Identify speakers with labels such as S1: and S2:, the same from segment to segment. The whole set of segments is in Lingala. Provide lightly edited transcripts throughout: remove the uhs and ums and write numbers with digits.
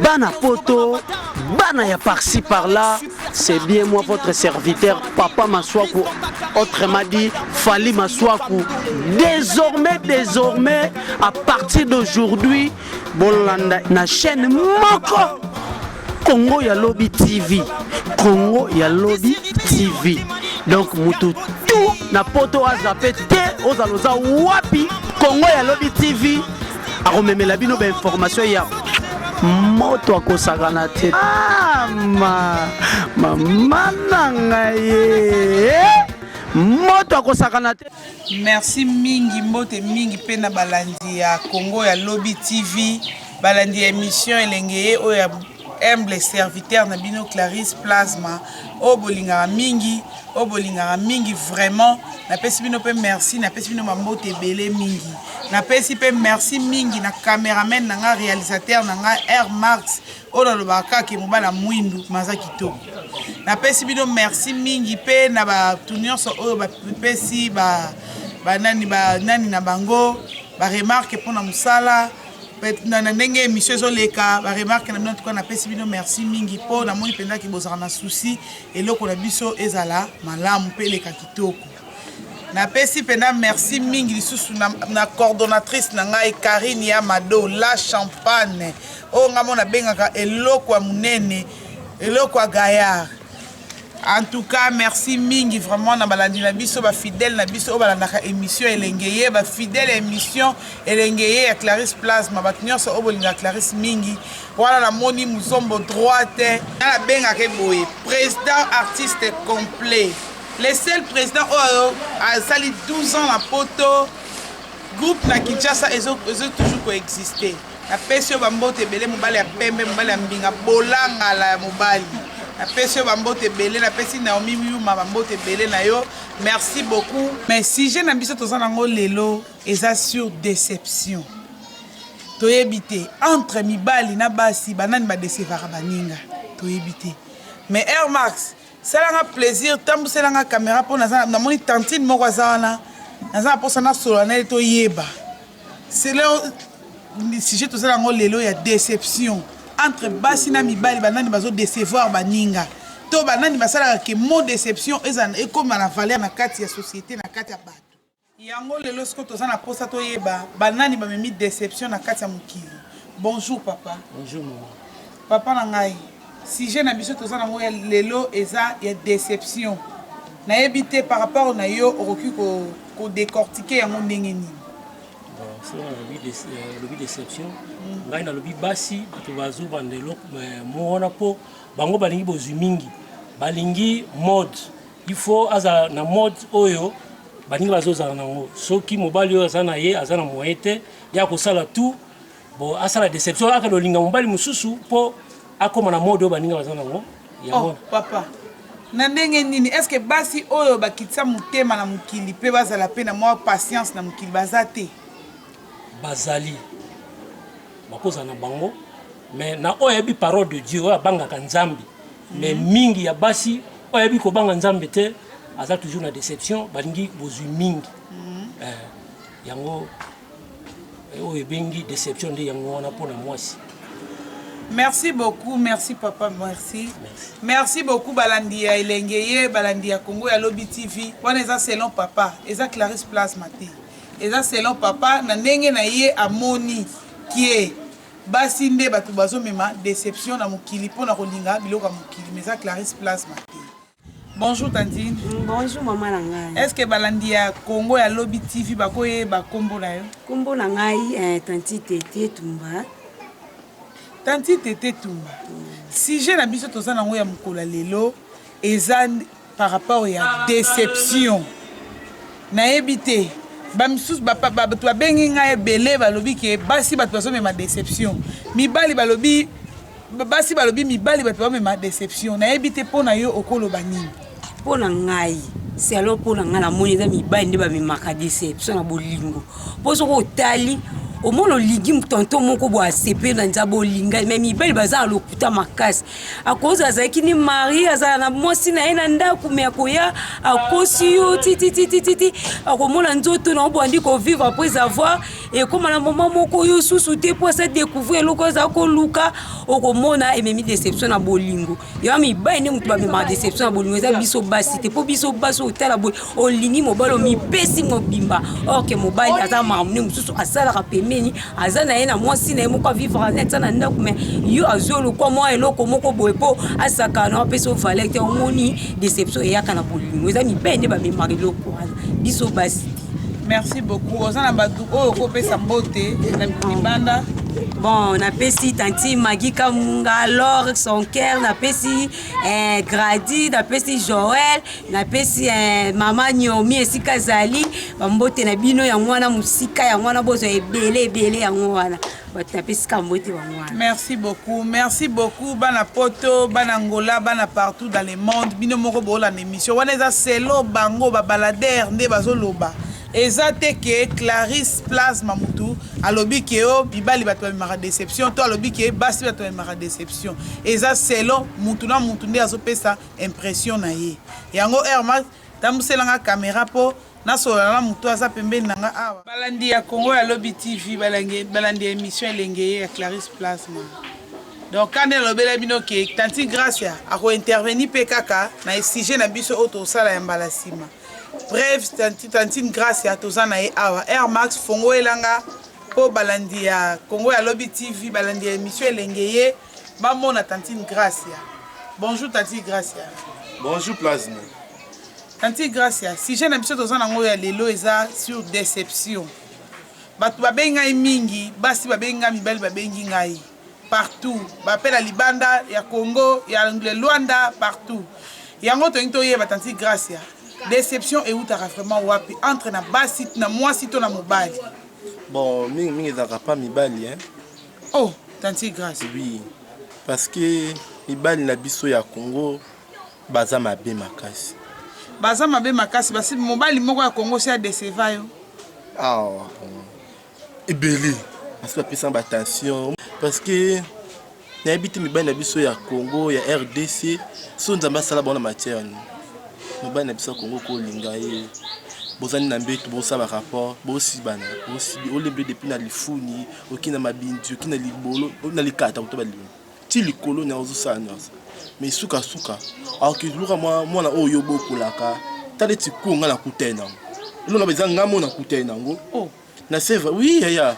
S1: Bana poto, bana ya par-ci par-là, c'est bien moi votre serviteur, Papa Maswaku, autrement dit, Fally Maswaku. Désormais, à partir d'aujourd'hui, Bolanda, na chaîne Moko, Congo ya Lobby TV. Congo ya Lobby TV. Donc, mutu tout na poto a zappé te, ozaloza wapi, Congo ya Lobby TV. A rememela bino ba information ya moto akosakana te. Mama nangaye. Moto akosakana te.
S2: Merci mingi mbote mingi pena balandi ya Congo ya Lobby TV. Balandi émission elengeye o ya humble serviteur na bino Clarisse Plasma. O bolingara mingi vraiment. Na pesi bino pe merci, na pesi bino mambote belé mingi. Na pesi pe merci mingi na cameraman na nga réalisateur na nga Air Max. O na lobaka ke mobala mwindu maza kitoko. Na pesi bino merci mingi pe na ba tunyon so o ba pesi ba nani na bango ba remarque pour na musala na ndenge émission ezoleka ba remarque na bino tout na pesi bino merci mingi po na moni penda ki bozaka na souci eloko na biso ezala malamu pe leka kitoko. Na pesi penda merci mingi lisusu na coordonnatrice na ngai Karine Amado la champagne o ngamo na bengaka eloko ya munene eloko ya gaillard. En tout cas, merci mingi vraiment na balandi na biso ba fidèle na biso o balandaka émission elengeye ba fidèle émission elengeye ya Clarisse Plasma ba nyonso o bolinga Clarisse mingi wala na moni muzombo droite na benga ke boye président artiste complet le seul président a sali 12 ans na poto groupe na Kinshasa ezo toujours coexister na pesio ba mbote belé mobali ya pembe mobali ya mbinga bolanga la mobali. Na pesi bambote belé na pesi Naomi Yuma bambote belé na yo. Merci beaucoup. Mais si j'ai n'ambition toza nango lelo eza sur déception. Toyebite entre mibali na basi banani ba décevara baninga. Toyebite. Mais Air Max, ça l'a plaisir tambu c'est la caméra pour na moni tantine moko azana. Naza pour ça na solennel toyeba. C'est là si j'ai toza nango lelo ya déception. Entre basi na mibali banani bazo décevoir baninga to banani basala ke mo déception ezana e comme na valeur na kati ya société na kati ya bato yango lelo sko toza na posa to yeba banani ba memi déception na kati ya mukili. Bonjour papa.
S1: Bonjour maman.
S2: Papa na ngai si je na biso toza na mo lelo eza ya déception na ebité par rapport na yo okoki ko décortiquer yango ndenge nini.
S3: C'est le déception. Ngai na lobi basi to bazo bandelo moona po bango balingi bozumingi balingi mode il faut aza na mode oyo balingi bazo za nango soki mobali oyo azana ye azana moyete ya ko sala tout bon asala déception aka lolinga mobali mususu po akoma na mode oyo balingi bazana nango ya
S2: oh papa na ndenge nini est-ce que basi oyo bakitsa mutema na mukili pe bazala pe na moi patience na mukili bazate
S3: bazali bakoza na bango mais na oyebi parole de Dieu oya banga kanzambi mais mingi ya basi oyebi ko banga nzambe te aza toujours na déception balingi bozu mingi yango oyebengi déception de yango wana pona mwasi.
S2: Merci beaucoup, merci papa, merci beaucoup balandi ya elengeye balandi ya Congo ya Lobby TV wana eza selon papa eza Clarisse Plasma te eza selon papa na ndenge na ye amoni qui basi nde bato bazo mema déception na mukili pona kolinga biloko mukili mais eza Clarisse Plasma te. Bonjour Tantine.
S4: Bonjour maman na ngai.
S2: Est-ce que balandi ya Congo ya Lobby TV bakoye ba kombo na yo?
S4: Kombo na ngai Tanti Tete Tumba.
S2: Tanti Tete Tumba. Si j'ai na biso toza nango ya mukolo lelo eza par rapport ya déception. Na ebité bamisus bato babengi ngai belé balobi ke basi bato bazo mema déception. Mibali balobi basi balobi mibali bato bazo mema déception. Na ebité pona yo okolo banini.
S4: Pona ngai c'est alors pona ngai la moni za mibali nde ba memaka déception na bolingo. Poso ko tali au moins le ligim tonton moko bo asepe na nzabo linga mais mibali baza lokuta makasi akoza azaki ni mari azala na mwasi na ye na ndako me akoya akosi yo titi akomona nzoto na obandi ko vivre après avoir et comme na moment moko yo susu te pour se découvrir loko za ko luka okomona ememi déception na bolingo yo mibali ne mutu ba mema déception na bolingo za biso basi te po biso baso otala boy olingi mobalo mi pesi mobimba or que mobali aza mamune mususu asala rapemeni azana ye na mwasi na ye moko vivre net na ndako mais yo azolo kwa moi eloko moko boy po asaka na peso valeur te omoni déception e yaka na bolingo eza mibali ne ba mema eloko biso basi.
S2: Merci beaucoup. Ozana badu o ko pesa mbote na libanda.
S4: Bon, on a pesi tanti Magui Kamunga, alors son cœur, on a pesi Grady, on a pesi Joël, on a pesi Maman Nyomi et Sikazali, Bambote na bino ya mwana musika ya mwana bozo ebele ya mwana.
S2: Merci beaucoup. Bana poto, bana Angola, bana partout dans le monde. Bino moko bo la émission. Wana za selo bango ba balader nde bazoloba. Ezate ke Clarisse Plasma mutu alobi ke o bibali bato mara déception to alobi ke basi bato mara déception. Eza selo mutu na mutu nde azopesa impression na ye. Yango Hermas tamuselanga caméra po na solana mutu aza pembeni nanga awa. Balandi ya Congo ya Lobby TV balandi émission elengeye ya Clarisse Plasma. Donc quand elle lobela bino ke tanti Gracia a ko intervenir pe kaka na sujet na biso auto sala ya mbalasima. Bref, tantine grâce à Tozana et Awa. Air Max Fongo Elanga, Po Balandia, Congo à Lobby TV, Balandia émission Elengeye, Bamona tantine Gracia. Bonjour Tantine Gracia.
S5: Bonjour Plasma.
S2: Tantine Gracia, si j'ai l'impression Tozana Ngoya Lelo eza sur déception. Batu babenga mingi, basi babenga mibali babengi ngai. Partout, bapel à Libanda, ya Congo, ya Luanda, partout. Yango to ye Tantine Gracia. Déception et où t'as vraiment wapi entre na basi na moi si ton mobile.
S5: Bon, mingi ezaka pas mibali hein.
S2: Oh, tanti grâce.
S5: Oui. Parce que mibali na biso ya Congo baza mabe makasi.
S2: Baza mabe makasi basi mobile moko ya Congo c'est déceva yo.
S5: Ah. Ebele. Parce que pesa attention parce que na habite mibali na biso ya Congo ya RDC so nzamba sala bona matière. Mobile na biso Congo ko linga ye bozani na mbeto bosaba rapport bosi bana bosi oleble depuis na lifuni okina mabindi okina libolo na likata kutoba limo ti likolo na ozusa nyasa mais suka alors que luka mwana oyo bokolaka tale ti kunga na kutena ilo na bezanga mona kutena ngo
S2: oh
S5: na seva oui ya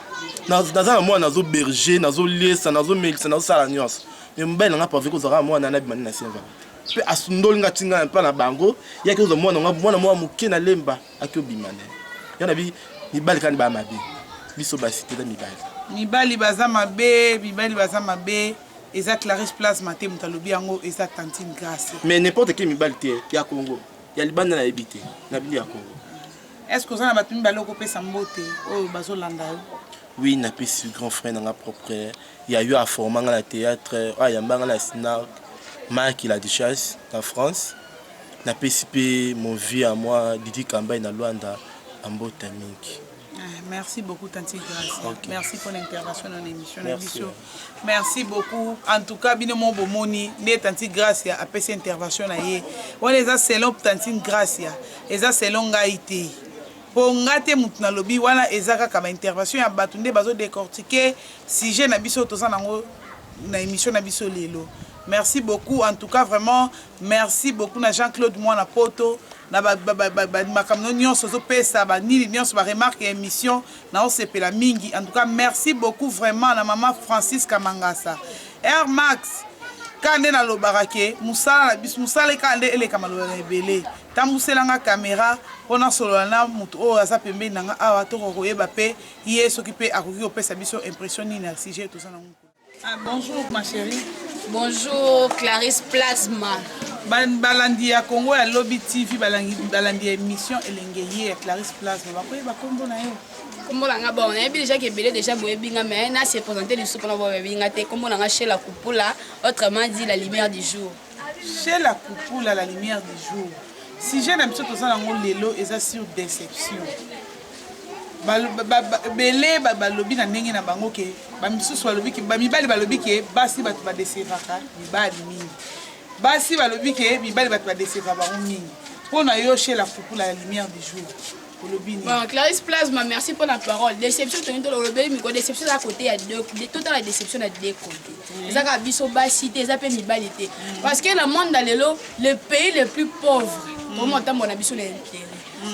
S5: na mwana zo berger na zo lesa na zo melisa na zo sala nyasa mais mbele nga pa veko zaka mwana na bimani na seva pe asundoli nga tinga mpa na bango yake zo mwana mwa muke na lemba akyo bimane yana bi mibali kandi ba mabe biso basi te da
S2: mibali baza mabe eza Clarisse Plasma te mutalobi yango eza tantine grâce
S5: mais n'importe qui mibali te ya Congo ya libanda na ebite na bili ya Congo
S2: est-ce que ça na batu mibali ko pesa mbote o bazolanda yo
S5: oui na pesi grand frère na propre ya yo a formé na théâtre ya mbanga na Sinac Marc il a des chasses en France. Na PCP mon vie à moi Didi Kamba na Luanda en botanique.
S2: Merci beaucoup Tanti Gracia.
S5: Okay.
S2: Merci pour l'intervention dans l'émission.
S5: Merci
S2: beaucoup. En tout cas bino mon bomoni né Tanti Gracia a fait intervention na ye. On les a selon Tanti Gracia. Eza selon ngaité. Po ngate mutna lobi wana ezaka kama intervention ya batunde bazo décortiquer sujet na biso toza nango na émission na biso lelo. Merci beaucoup, en tout cas vraiment, merci beaucoup à Jean-Claude Moana Poto, na makamno nyonso zo pesa ba ni nyonso ba remarque émission na o sepela mingi. En tout cas, merci beaucoup vraiment à maman Francis Kamangasa. Air Max kande na lobarake musala bis musala kande ele kamalo ebele. Tamuselanga caméra pona solana mutu o aza pembe nanga awa to ko yeba pe yeso ki pe akoki opesa biso impression ni na sujet tout ça na. Ah, bonjour ma chérie.
S6: Bonjour Clarisse Plasma.
S2: Balandi ya Congo ya Lobby TV balandi émission elengeye ya Clarisse Plasma. Bakoye bakombo na yo.
S6: Kombo langa bon, on a déjà que belé déjà boye binga mais na se présenter du soupe na boye binga te kombo langa chez la Kupula, autrement dit la lumière du jour.
S2: Chez la Kupula la lumière du jour. Si j'ai l'impression que ça dans lelo et ça sur déception. belé balobi na ndenge na bango ke bamisusu balobi ke bamibali balobi ke basi bato badesevaka mibali mingi basi balobi ke mibali bato badeseva bango mingi mpona yo chez la fupula ya lumière du jour olobi nini
S6: bon Clarisse Plasma merci pour la parole déception toni tolobeli miko déception eza côté ya total la déception na deux côtés ezaka biso basi te eza mpe mibali te parce que le monde na lelo le pays le plus pauvre vraiment ntambo na biso na intérêt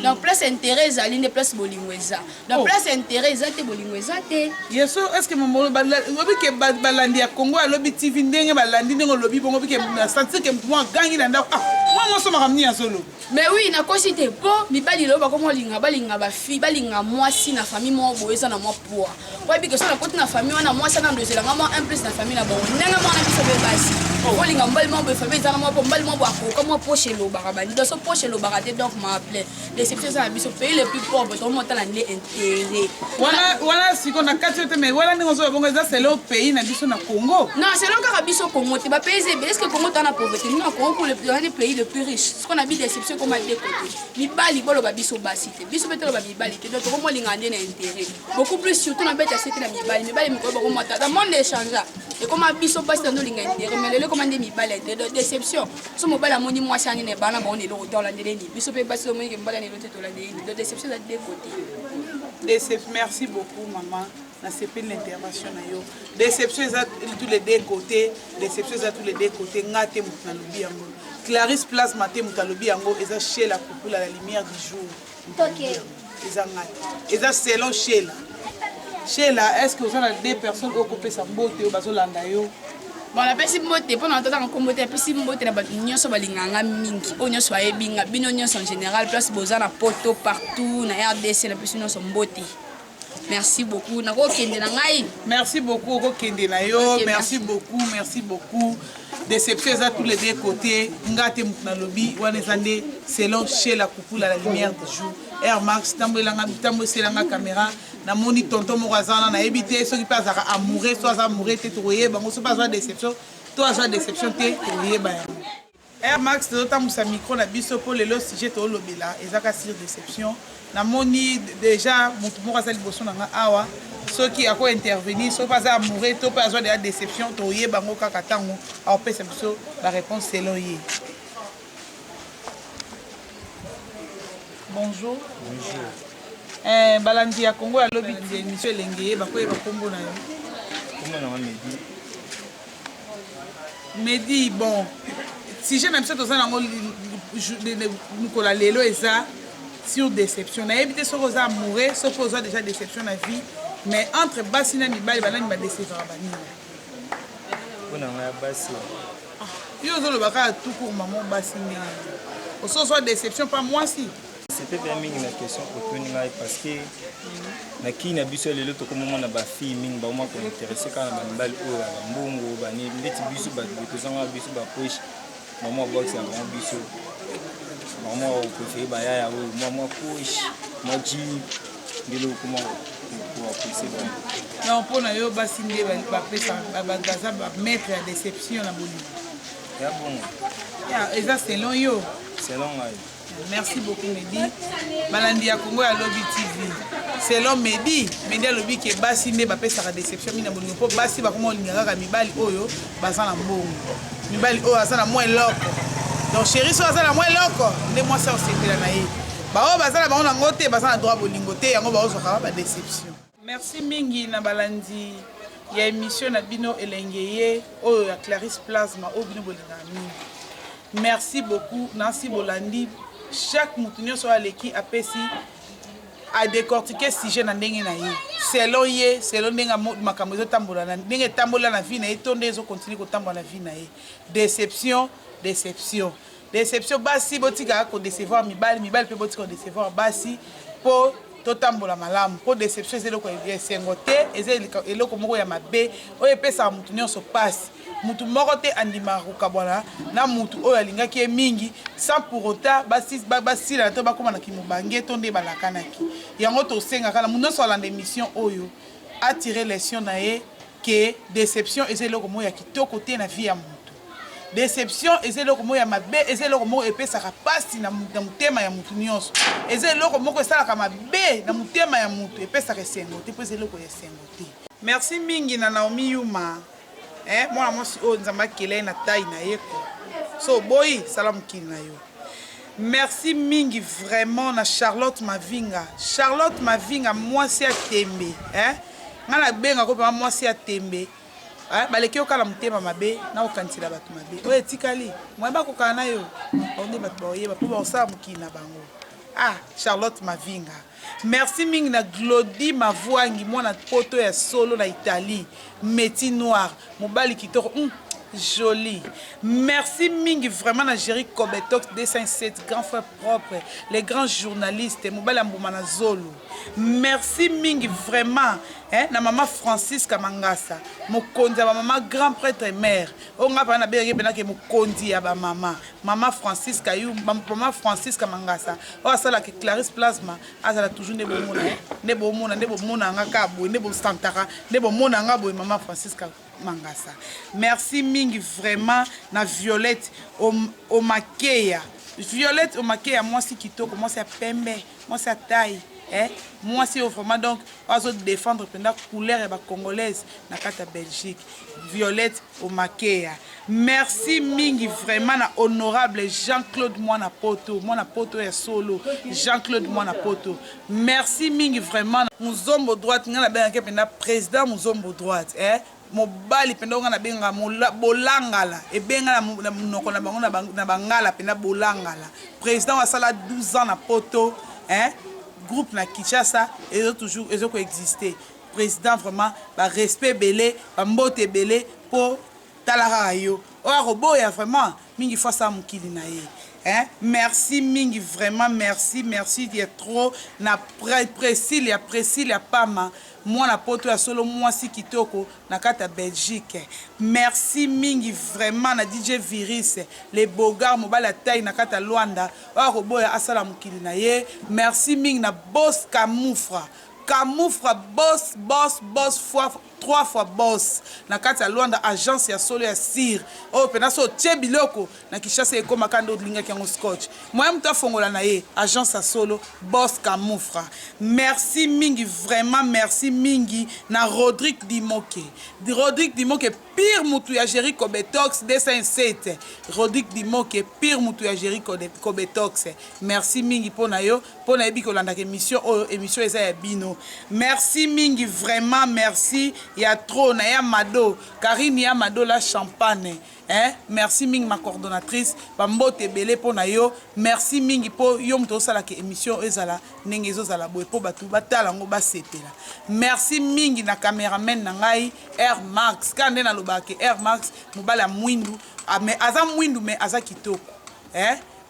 S6: donc place intérêt ezali nde place bolingo eza donc place intérêt eza te bolingo eza te
S2: yeso est-ce que mamolo lobi ke balandi ya Congo alobi TV ndenge balandi ndenge olobi bongo bi ke na sentir ke mtu gangi na ndako moi moi soma kamni ya solo
S6: mais oui nakosi te po mibali lo bakomo balinga bafi balinga mwasi na famille mo boye eza na mwa poa po bi ke so na koti na famille wana mwasi na ndozelanga mwa un plus na famille na bango ndenge mwana biso be basi bolinga mbali mo boye famille eza na mwa po mbali mo bo akoka mwa poche lo barabani donc so poche lo barate donc ma appelé déception ça biso pays le plus pauvre tout le monde a l'intérêt
S2: voilà si on a 4 mais voilà nous on bongo ça c'est le pays na biso na Congo
S6: non c'est le cas biso Congo te ba pays est-ce que Congo dans la pauvreté non Congo pour le pays le plus riche ce qu'on a vu déception comme à deux côtés mibali bolo ba biso basité biso betelo ba mibali te donc comment lingande na intérêt beaucoup plus surtout na beta c'était na mibali miko ba comment ta monde échange et comme biso basité no linga intérêt mais le commander mibali de déception so mobala moni moi chani ne bana ba on est dans la ndeni biso pe basité mo ke mbala de déception de deux côtés.
S2: Merci beaucoup maman. C'est pas l'intervention. Déception à tous les deux côtés. Déception à tous les deux côtés. Ngate mutalobi ango. Clarisse Plasma te mutalobi ango. Eza chez la couple à la lumière du jour. Ok. Eza ngate. Eza selon Sheila. Sheila, est-ce que vous avez deux personnes au coupé sa beauté au bazolanda yo?
S6: Bon la pesi mbote pendant temps en combote la pesi mbote na bato nyonso balinganga mingi o nyonso ayebinga bino nyonso en général place boza na poto partout na RDC na pesi nyonso mbote merci beaucoup na ko kende na ngai
S2: merci beaucoup ko kende na yo okay, merci beaucoup déception à tous les deux côtés ngate mutna lobi wana zande selon chez la couple à la lumière du jour Air Max tambolanga selanga caméra na moni tonton morazana na ebité ceux qui passent à amoureux soit amoureux te toyer bango so pas déception toi ça déception te toyer ba Air Max tota musa micro na biso pour le sujet to lobela ezaka sur déception na moni déjà mutu morazali boso na awa ceux qui a quoi intervenir soit pas amoureux to pas de déception toyer bango kaka tango a pesa biso la réponse selon yé. Bonjour. Bonjour. Balandi ya Congo ya lobi de émission lengeye bakoye bakombo na yo.
S7: Comment on Mehdi?
S2: Mehdi bon. Si j'ai même ça dans un angle Nicolas Lelo et ça sur déception. Na éviter ce rosa amoureux, ce rosa déjà déception na vie, mais entre Bassina Mibali balani ba décevoir bani.
S7: On a Bassi.
S2: Yo zo le baka tout pour maman Bassina. Au soit déception pas moi si.
S7: C'était bien une question autour parce que na qui na biso lelo to comme on a ba fille mingi ba moi ko intéressé quand na mbali o ba mbongo ba ni ndeti biso ba to sanga biso ba poche maman box ya ba biso maman o préféré ba ya o maman poche moi ji ndelo comment pour apprécier ba
S2: non pour na yo basinde ba pesa ba gaza ba mettre la déception na boni
S7: ya bon
S2: ya et ça selon yo
S7: selon
S2: merci beaucoup Mehdi. Balandi ya Congo ya Lobby TV. Selon Mehdi a lobi ke basi ne ba pesa déception mina bolingo po basi ba komo lingaka ka mibali oyo baza na mbongo. Mibali oyo aza na moins loko. Donc chéri so aza na moins loko, nde moi ça osepela na ye. Ba oyo baza na bango na ngote baza na droit bolingo te yango ba ozoka ba déception. Merci mingi na balandi ya émission na bino elengeye oyo ya Clarisse Plasma oyo bino bolinga mingi. Merci beaucoup Nancy Bolandi. Chaque moutonnier soit l'équipe a pessi à décortiquer si j'ai n'en dingue naïe. Selon n'enga makamozo tambola n'enga tambola na vie naïe ton des autres continuent au tambola la vie naïe. Déception. Basi botika ko décevoir mibali pe botika décevoir basi po to tambola malamu po déception c'est le ko sengote et le ko moko ya mabe o epesa moutonnier so passe. Mutu moko te andima rukabwana na mutu oyo alingaki ye mingi sans pour autant basi la to bakoma na kimubange to nde balakanaki yango to senga kala muno so la émission oyo attirer les sions na ye que déception ezelo ko moya kitoko te na vie ya mutu déception eza eloko moko ya mabe eza eloko moko epesaka pasi na motema ya mutu nyonso eza eloko moko esalaka mabe na motema ya mutu epesaka esengo te mpo eza eloko ya esengo te. Merci mingi na Naomi Yuma mwana mwasi oyo nzambe akele na taille na ye ko so boyi sala mokili na yo. Merci mingi vraiment na Charlotte Mavinga mwasi ya tembe nga na benga ko pema mwasi ya tembe baleki okala motema mabe na kokanisela bato mabe oyo etikali mwa bakokana na yo onde bato baoyeba mpo baosala mokili na bango. Charlotte Mavinga. Merci mingi na Glody Mavwangi mwana poto ya solo na Italie Métis Noir mobali kitoko joli. Merci mingi vraiment na Jerry Kobetox 207 grand frère propre les grands journalistes mobali Mbuma na Zolo. Merci mingi vraiment na maman Francisca Mangasa mokonzi ya mama grand prêtre mère onga pa na beke benake mokonzi ya ba mama Francisca mama Francisca Mangasa o asala ke Clarisse Plasma azala toujours ne bomona nga ka boy ne bo santaka ne bomona nga boy mama Francisca Mangasa. Merci mingi vraiment na Violette Omakeya moi si kitoko moi c'est pembe moi c'est taille moi c'est vraiment donc on va défendre pendant couleur et congolaise na kata Belgique. Violette Omakeya. Merci mingi vraiment na honorable Jean-Claude Mwana Poto ya solo Jean-Claude Mwana Poto. Merci mingi vraiment muzombo droite ngana benga penda président muzombo droite mobali penda ngana benga bolangala ebenga na munoko na bango na bangala penda bolangala président wa sala 12 ans na Poto groupe na Kinshasa et toujours coexister. Président vraiment ba respect belé ba mbote belé pour talara yo o ya vraiment mingi fois ça mukili na ye merci mingi vraiment merci il y a trop na Priscille ya Pama moi na poto ya solo moi si kitoko na kata Belgique. Merci mingi vraiment na DJ Virus les bogards mobile taille na kata Luanda o ya asala mukili na ye. Merci mingi na boss Camoufra boss fois 3 fois boss na kati ya Luanda agence ya solo ya Sir pena so tie biloko na Kinshasa ekoma kando linga kyango scotch moi mta fongola na ye agence ya solo boss Camoufra. Merci mingi vraiment merci mingi na Rodrigue Dimoke pire mutu ya Jerry Kobetox 207 Rodrigue Dimoke pire mutu ya Jerry Kobetox. Merci mingi pona yo pona ebi kolanda émission eza ya bino. Merci mingi vraiment merci ya trop na ya Mado Karine ya Mado la champagne merci mingi ma coordonnatrice bambote belé pona yo. Merci mingi po yo mto sala ke émission ezala ndenge ezozala boye po batu batala ngo basepela. Merci mingi na cameraman na ngai Air Max kande na lobake Air Max mobala mwindu mais aza mwindu mais aza kitoko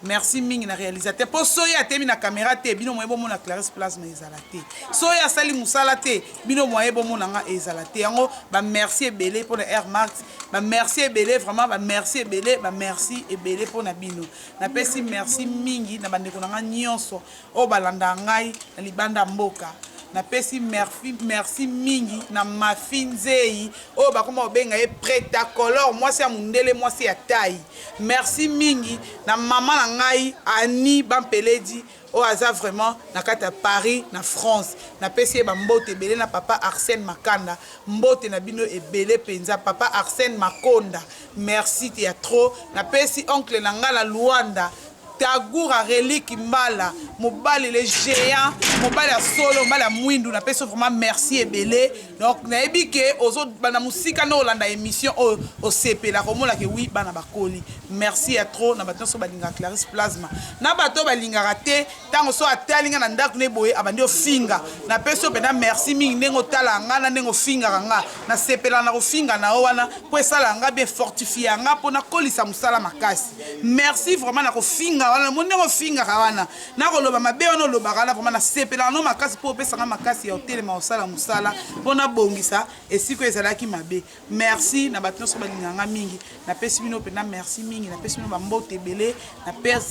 S2: merci mingi na réalisateur po soya atemi na caméra te bino moyebo mona Clarisse Plasma ezala te soya sali musala te bino moyebo mona nga ezala te yango ba merci ebele pour le Air Max ba merci ebele vraiment ba merci ebele ba merci ebele pour na bino na pesi merci mingi na bandeko na nga nyonso o balanda ngai na libanda mboka na pesi merci mingi na mafinzei o bakoma obenga e preta color moi c'est mundele moi c'est ya taille. Merci mingi na maman na ngai Annie Bampeledi o aza vraiment na kata Paris na France na pesi ba mbote belé na papa Arsène Makanda mbote na bino ebele penza papa Arsène Makonda. Merci te ya trop na pesi oncle na ngala Luanda Tagoura relique mbala mobali les géants mobali ya solo mbala mwindu na peso vraiment merci ebele donc na ebike ozo bana musika na olanda émission au CP la komola ke oui bana bakoli. Merci à trop na bato so balinga Clarisse Plasma na bato balinga raté tango so atalinga na ndaku ne boye abandi ofinga na peso pena merci mingi nengo tala ngana nengo finga nga na sepela na ofinga na wana po esala nga bien fortifier nga pona kolisa musala makasi. Merci vraiment na kofinga wana monengo finga wana na koloba mabe wana lobaka na vraiment na sepela no makasi po pesa nga makasi ya hotel ma osala musala pona bongisa esiko ezalaki mabe. Merci na bato so balinga nga mingi na pesi bino pena merci mingi na pesi bino bambote belé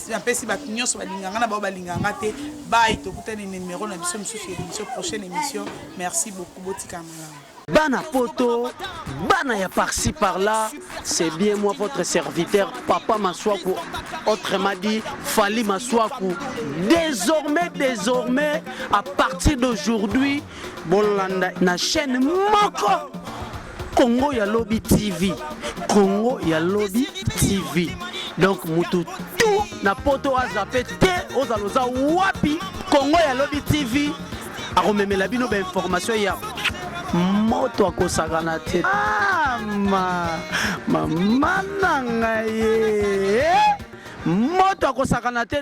S2: na pesi bato nyonso balinga nga na ba balinga nga te bye tokutani numéro na biso mususu émission prochaine émission. Merci beaucoup botika malamu.
S1: Bana poto, bana ya par-ci par-là, c'est bien moi votre serviteur, Papa Maswaku, autrement dit, Fally Maswaku. Désormais, à partir d'aujourd'hui, Bolanda na chaîne Moko, Congo ya Lobby TV, Congo ya Lobby TV. Donc mutu tout na poto azapé te ozaloza wapi Congo ya Lobby TV. Aromemela bino ba information ya moto akosakana te. Mama na ngai moto akosakana te.